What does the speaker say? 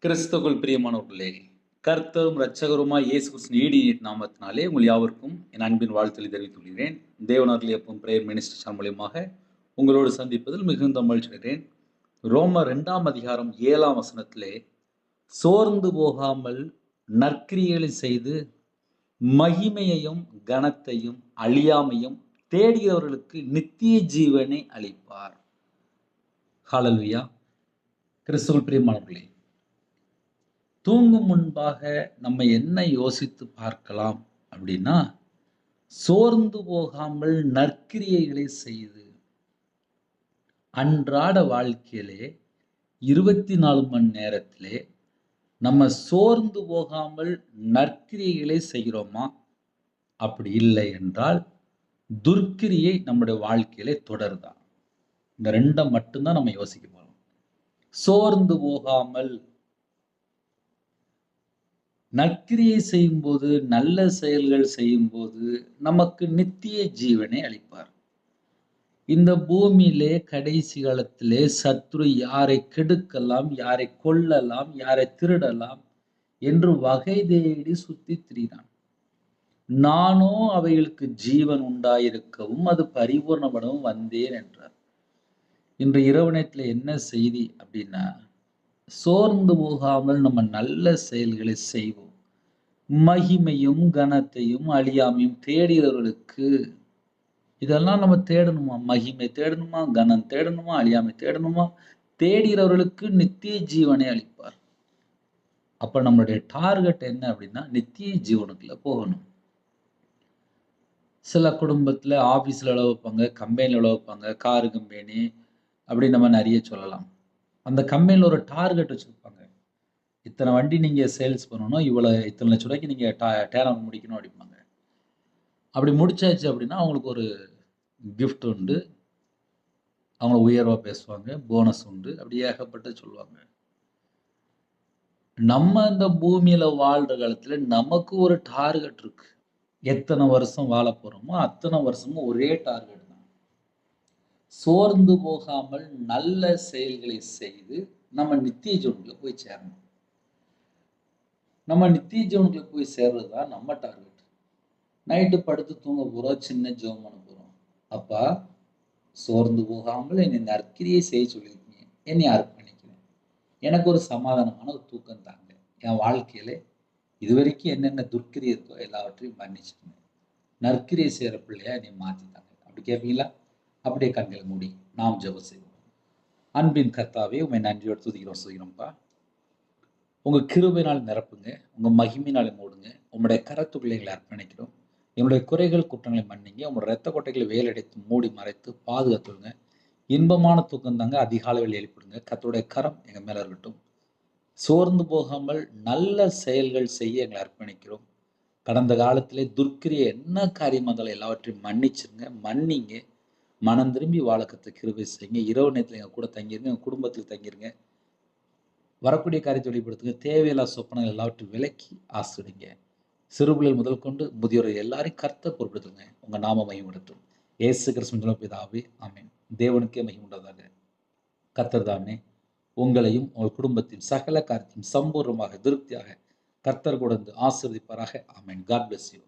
கிறிஸ்துவுக்குள் பிரியமானவர்களே, கர்த்தரும் இரட்சகருமாய் இயேசு கிறிஸ்துவின் ஈடிய நாமத்தினாலே உங்கள் யாவருக்கும் என் அன்பின் வாழ்த்துக்களை தெரிவித்துக் கொள்கிறேன். தேவனாரில் எப்பவும் பிரேயர் மினிஸ்ட்ரி மூலியமாக உங்களோடு சந்திப்பதில் மிகுந்த மகிழ்ச்சி அடைகிறேன். ரோமர் 2ஆம் அதிகாரம் 7ஆம் வசனத்திலே, சோர்ந்து போகாமல் நற்கிரியைகளை செய்து மகிமையையும் கனத்தையும் அழியாமையும் தேடுகிறவர்களுக்கு நித்திய ஜீவனை அளிப்பார். ஹல்லேலூயா. கிறிஸ்துவுக்குள் பிரியமானவர்களே, தூங்கும் முன்பாக நம்ம என்ன யோசித்து பார்க்கலாம் அப்படின்னா, சோர்ந்து போகாமல் நற்கிரியைகளை செய்து அன்றாட வாழ்க்கையிலே 24 மணி நேரத்திலே நம்ம சோர்ந்து போகாமல் நற்கிரியைகளை செய்கிறோமா? அப்படி இல்லை என்றால் துர்க்கிரியை நம்முடைய வாழ்க்கையிலே தொடருதா? இந்த ரெண்டை மட்டும்தான் நம்ம யோசிக்க போறோம். சோர்ந்து போகாமல் நற்கிரியை செய்யும்போது, நல்ல செயல்கள் செய்யும்போது நமக்கு நித்திய ஜீவனை அளிப்பார். இந்த பூமியிலே கடைசி காலத்திலே சத்துரு யாரை கெடுக்கலாம், யாரை கொல்லலாம், யாரை திருடலாம் என்று வகை தேடி சுத்தி திரிகிறான். நானோ அவைகளுக்கு ஜீவன் உண்டாயிருக்கவும் அது பரிபூர்ணப்படவும் வந்தேன் என்றார். இன்று இரவு நேரத்தில் என்ன செய்தி அப்படின்னா, சோர்ந்து போகாமல் நம்ம நல்ல செயல்களை செய்வோம். மகிமையும் கனத்தையும் அழியாமையும் தேடுகிறவர்களுக்கு, இதெல்லாம் நம்ம தேடணுமா? மகிமை தேடணுமா? கனம் தேடணுமா? அழியாமை தேடணுமா? தேடுகிறவர்களுக்கு நித்திய ஜீவனை அளிப்பார். அப்ப நம்மளுடைய டார்கெட் என்ன அப்படின்னா, நித்திய ஜீவனுக்குள்ள போகணும். சில குடும்பத்துல ஆபீஸ்ல வேலை வைப்பாங்க, கம்பெனில வேலை வைப்பாங்க, காரு கம்பெனி அப்படி நம்ம நிறைய சொல்லலாம். அந்த கம்பெனில ஒரு டார்கெட் வச்சிருப்பாங்க. இத்தனை வண்டி நீங்க சேல்ஸ் பண்ணணும், இத்தனை லட்சம் ரூபாய்க்கு நீங்க டேர்ன் ஓவர் முடிக்கணும் அப்படிம்பாங்க. அப்படி முடிச்சாச்சு அப்படின்னா அவங்களுக்கு ஒரு கிஃப்ட் உண்டு, அவங்கள உயர்வா பேசுவாங்க, போனஸ் உண்டு, அப்படி ஏகப்பட்டு சொல்லுவாங்க. நம்ம இந்த பூமியில வாழ்ற காலத்துல நமக்கு ஒரு டார்கெட் இருக்கு. எத்தனை வருஷம் வாழ போறோமோ அத்தனை வருஷமும் ஒரே டார்கெட் தான். சோர்ந்து போகாமல் நல்ல செயல்களை செய்து நம்ம நித்திய ஜீவனுக்குள்ள போய் சேரணும். நம்ம நித்திய ஜீவனுக்குள்ள போய் சேர்றது தான் நம்ம டார்கெட். நைட்டு படுத்து தூங்க போறோம், சின்ன ஜெபம் பண்ண போறோம். அப்பா, சோர்ந்து போகாமல் என்னை நற்கிரியை செய்ய சொல்லியிருக்கீங்க, என்னை அர்ப்பணிக்கிறேன். எனக்கு ஒரு சமாதானமான ஒரு தூக்கம் தாங்க. என் வாழ்க்கையில இதுவரைக்கும் என்னென்ன துர்க்கிரியை இருக்கோ எல்லாவற்றையும் மன்னிச்சுக்கணும். நற்கிரியை செய்யற பிள்ளையா என்னை மாத்தித்தாங்க. அப்படி கேட்பீங்களா? அப்படியே கண்களை மூடி நாம் ஜெபம் செய்வோம். அன்பின் கர்த்தாவே, உண்மை நன்றியோடு துதிக்கிறோம்ப்பா. உங்க கிருபையினால் நிரப்புங்க, உங்க மகிமையினால மூடுங்க. உங்களுடைய கரத்துக்குள்ளே எங்களை அர்ப்பணிக்கிறோம். எங்களுடைய குறைகள் குற்றங்களை மன்னிங்க. உங்களுடைய ரத்த கொட்டைகளை வேலடைத்து மூடி மறைத்து பாதுகாத்துடுங்க. இன்பமான தூக்கம் தாங்க. அதிகாலையில் எழுப்பிடுங்க. கர்த்தருடைய கரம் எங்க மேல இருக்கட்டும். சோர்ந்து போகாமல் நல்ல செயல்கள் செய்ய எங்களை அர்ப்பணிக்கிறோம். கடந்த காலத்திலே துர்க்கிரிய என்ன காரியமாக இருந்தாலும் எல்லாவற்றையும் மன்னிச்சிருங்க, மன்னிங்க. மனம் திரும்பி வாழ கர்த்தர் கிருபை செய்யுங்க. இரவு நேரத்தில் எங்க கூட தங்கிருங்க, எங்க குடும்பத்தில் தங்கிருங்க. வரக்கூடிய காரியத்தை வெளிப்படுத்துங்க. தேவையில்லா சொப்பனங்கள் எல்லாவற்றையும் விலக்கி ஆசிரிங்க. சிறுபிள்ளைகள் முதல் கொண்டு முதியோர் எல்லாரையும் கர்த்தர் பொறுப்படுத்துங்க. உங்க நாம மகிமைப்படட்டும். இயேசு கிறிஸ்துவின் பிதாவே, ஆமென். தேவனுக்கே மகிமை உண்டாவதாக. கர்த்தர் தாமே உங்களையும் உங்கள் குடும்பத்தின் சகல காரியத்தையும் சம்பூர்ணமாக திருப்தியாக கர்த்தர் கூட ஆசீர்வதிப்பாராக. ஆமென். God bless you.